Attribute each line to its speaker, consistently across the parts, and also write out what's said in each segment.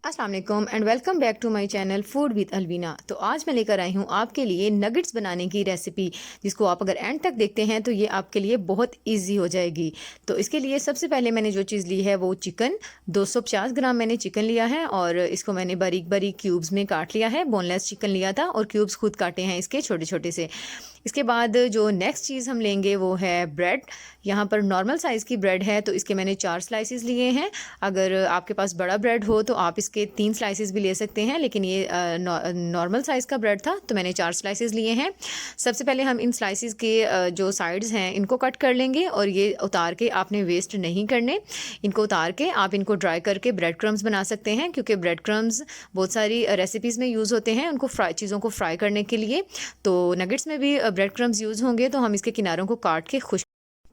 Speaker 1: अस्सलाम वालेकुम and welcome back to my channel Food with Alveena. तो आज मैं लेकर आई हूँ आपके लिए नगेट्स बनाने की रेसिपी, जिसको आप अगर एंड तक देखते हैं तो ये आपके लिए बहुत इजी हो जाएगी। तो इसके लिए सबसे पहले मैंने जो चीज़ ली है वो चिकन 250 ग्राम मैंने चिकन लिया है और इसको मैंने बारीक बारीक क्यूब्स में काट लिया है। बोनलेस चिकन लिया था और क्यूब्स खुद काटे हैं इसके छोटे छोटे से। इसके बाद जो नेक्स्ट चीज़ हम लेंगे वो है ब्रेड। यहाँ पर नॉर्मल साइज़ की ब्रेड है तो इसके मैंने 4 स्लाइसिस लिए हैं। अगर आपके पास बड़ा ब्रेड हो तो आप इसके 3 स्लाइसिस भी ले सकते हैं, लेकिन ये नॉर्मल साइज़ का ब्रेड था तो मैंने 4 स्लाइसिस लिए हैं। सबसे पहले हम इन स्लाइसिस के जो साइड्स हैं इनको कट कर लेंगे और ये उतार के आपने वेस्ट नहीं करने। इनको उतार के आप इनको ड्राई करके ब्रेड क्रम्स बना सकते हैं, क्योंकि ब्रेड क्रम्स बहुत सारी रेसिपीज़ में यूज़ होते हैं उनको चीज़ों को फ्राई करने के लिए। तो नगेट्स में भी ब्रेड क्रम्स यूज़ होंगे तो हम इसके किनारों को काट के खुश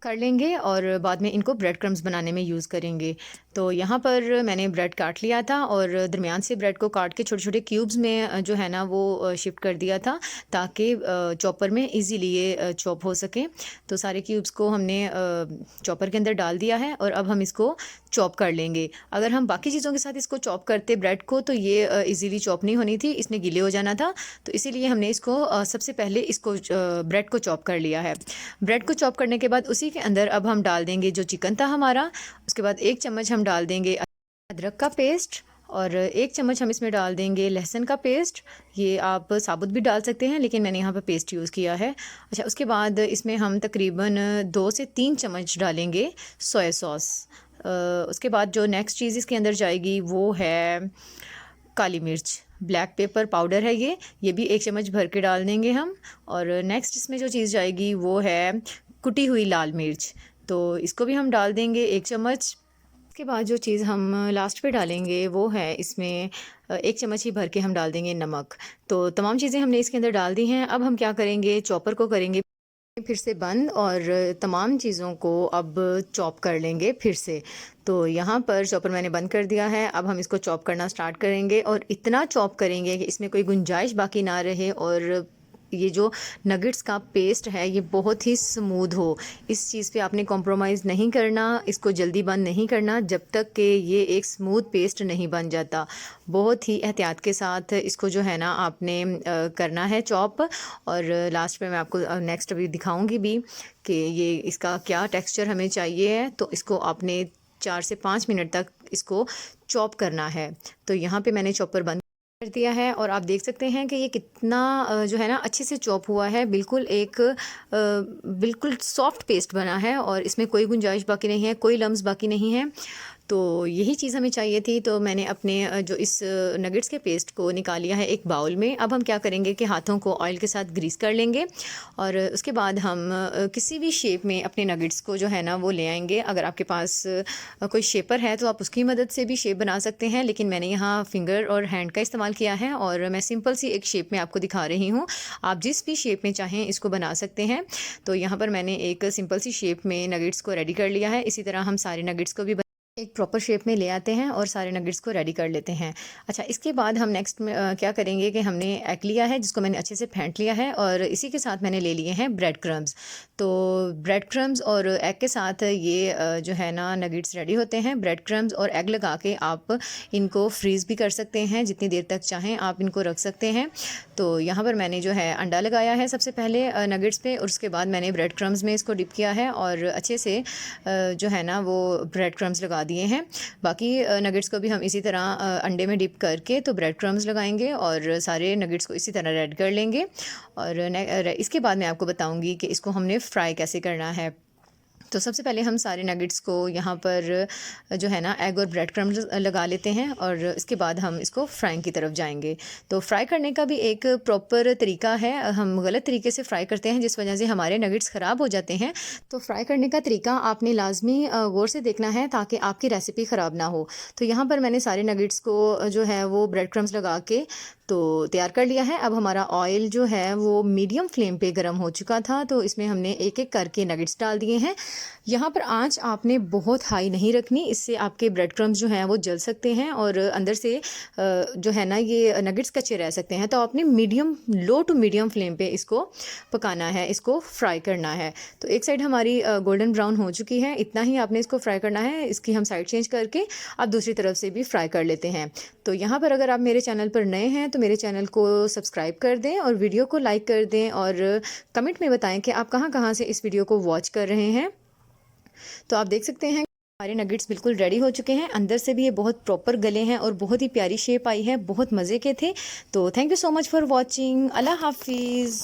Speaker 1: कर लेंगे और बाद में इनको ब्रेड क्रम्स बनाने में यूज़ करेंगे। तो यहाँ पर मैंने ब्रेड काट लिया था और दरमियान से ब्रेड को काट के छोटे छोटे क्यूब्स में जो है ना वो शिफ्ट कर दिया था, ताकि चॉपर में इजीली ये चॉप हो सके। तो सारे क्यूब्स को हमने चॉपर के अंदर डाल दिया है और अब हम इसको चॉप कर लेंगे। अगर हम बाकी चीज़ों के साथ इसको चॉप करते ब्रेड को तो ये इजीली चॉप नहीं होनी थी, इसमें गीले हो जाना था। तो इसीलिए हमने इसको सबसे पहले इसको ब्रेड को चॉप कर लिया है। ब्रेड को चॉप करने के बाद उसी के अंदर अब हम डाल देंगे जो चिकन था हमारा। उसके बाद 1 चम्मच हम डाल देंगे अदरक का पेस्ट और 1 चम्मच हम इसमें डाल देंगे लहसुन का पेस्ट। ये आप साबुत भी डाल सकते हैं, लेकिन मैंने यहाँ पर पेस्ट यूज़ किया है। अच्छा, उसके बाद इसमें हम तकरीबन 2 से 3 चम्मच डालेंगे सोया सॉस। उसके बाद जो नेक्स्ट चीज़ इसके अंदर जाएगी वो है काली मिर्च, ब्लैक पेपर पाउडर है ये भी 1 चम्मच भर के डाल देंगे हम। और नेक्स्ट इसमें जो चीज़ जाएगी वो है कुटी हुई लाल मिर्च, तो इसको भी हम डाल देंगे 1 चम्मच। उसके बाद जो चीज़ हम लास्ट पे डालेंगे वो है इसमें 1 चम्मच ही भर के हम डाल देंगे नमक। तो तमाम चीज़ें हमने इसके अंदर डाल दी हैं। अब हम क्या करेंगे, चॉपर को करेंगे फिर से बंद और तमाम चीज़ों को अब चॉप कर लेंगे फिर से। तो यहाँ पर चॉपर मैंने बंद कर दिया है। अब हम इसको चॉप करना स्टार्ट करेंगे और इतना चॉप करेंगे कि इसमें कोई गुंजाइश बाकी ना रहे और ये जो नगेट्स का पेस्ट है ये बहुत ही स्मूथ हो। इस चीज़ पे आपने कॉम्प्रोमाइज़ नहीं करना, इसको जल्दी बंद नहीं करना जब तक कि ये एक स्मूथ पेस्ट नहीं बन जाता। बहुत ही एहतियात के साथ इसको जो है ना आपने करना है चॉप। और लास्ट में मैं आपको नेक्स्ट अभी दिखाऊंगी भी कि ये इसका क्या टेक्सचर हमें चाहिए है। तो इसको आपने 4 से 5 मिनट तक इसको चॉप करना है। तो यहाँ पे मैंने चॉपर बंद कर दिया है और आप देख सकते हैं कि ये कितना जो है ना अच्छे से चॉप हुआ है। बिल्कुल एक बिल्कुल सॉफ्ट पेस्ट बना है और इसमें कोई गुंजाइश बाकी नहीं है, कोई लम्स बाकी नहीं है। तो यही चीज़ हमें चाहिए थी। तो मैंने अपने जो इस नगेट्स के पेस्ट को निकाल लिया है एक बाउल में। अब हम क्या करेंगे कि हाथों को ऑयल के साथ ग्रीस कर लेंगे और उसके बाद हम किसी भी शेप में अपने नगेट्स को जो है ना वो ले आएंगे। अगर आपके पास कोई शेपर है तो आप उसकी मदद से भी शेप बना सकते हैं, लेकिन मैंने यहाँ फिंगर और हैंड का इस्तेमाल किया है और मैं सिंपल सी एक शेप में आपको दिखा रही हूँ। आप जिस भी शेप में चाहें इसको बना सकते हैं। तो यहाँ पर मैंने एक सिंपल सी शेप में नगेट्स को रेडी कर लिया है। इसी तरह हम सारे नगेट्स को भी एक प्रॉपर शेप में ले आते हैं और सारे नगेट्स को रेडी कर लेते हैं। अच्छा, इसके बाद हम नेक्स्ट में क्या करेंगे कि हमने एग लिया है जिसको मैंने अच्छे से फेंट लिया है और इसी के साथ मैंने ले लिए हैं ब्रेड क्रम्स। तो ब्रेड क्रम्स और एग के साथ ये जो है ना नगेट्स रेडी होते हैं। ब्रेड क्रम्स और एग लगा के आप इनको फ्रीज़ भी कर सकते हैं, जितनी देर तक चाहें आप इनको रख सकते हैं। तो यहाँ पर मैंने जो है अंडा लगाया है सबसे पहले नगेट्स पे और उसके बाद मैंने ब्रेड क्रम्स में इसको डिप किया है और अच्छे से जो है ना वो ब्रेड क्रम्स लगा दिए हैं। बाकी नगेट्स को भी हम इसी तरह अंडे में डिप करके तो ब्रेड क्रम्स लगाएंगे और सारे नगेट्स को इसी तरह रेड कर लेंगे। और इसके बाद मैं आपको बताऊंगी कि इसको हमने फ्राई कैसे करना है। तो सबसे पहले हम सारे नगेट्स को यहाँ पर जो है ना एग और ब्रेड क्रम्स लगा लेते हैं और इसके बाद हम इसको फ्राइंग की तरफ जाएंगे। तो फ्राई करने का भी एक प्रॉपर तरीका है। हम गलत तरीके से फ्राई करते हैं जिस वजह से हमारे नगेट्स ख़राब हो जाते हैं। तो फ्राई करने का तरीका आपने लाजमी गौर से देखना है ताकि आपकी रेसिपी ख़राब ना हो। तो यहाँ पर मैंने सारे नगेट्स को जो है वो ब्रेड क्रम्स लगा के तो तैयार कर लिया है। अब हमारा ऑयल जो है वो मीडियम फ्लेम पे गर्म हो चुका था, तो इसमें हमने एक एक करके नगेट्स डाल दिए हैं। यहाँ पर आंच आपने बहुत हाई नहीं रखनी, इससे आपके ब्रेड क्रम्स जो हैं वो जल सकते हैं और अंदर से जो है ना ये नगेट्स कच्चे रह सकते हैं। तो आपने medium low to medium flame पे इसको पकाना है, इसको फ्राई करना है। तो एक साइड हमारी गोल्डन ब्राउन हो चुकी है, इतना ही आपने इसको फ्राई करना है। इसकी हम साइड चेंज करके आप दूसरी तरफ से भी फ्राई कर लेते हैं। तो यहाँ पर अगर आप मेरे चैनल पर नए हैं तो मेरे चैनल को सब्सक्राइब कर दें और वीडियो को लाइक कर दें और कमेंट में बताएं कि आप कहाँ कहाँ से इस वीडियो को वॉच कर रहे हैं। तो आप देख सकते हैं हमारे नगेट्स बिल्कुल रेडी हो चुके हैं, अंदर से भी ये बहुत प्रॉपर गले हैं और बहुत ही प्यारी शेप आई है, बहुत मज़े के थे। तो thank you so much for watching. अल्लाह हाफिज़।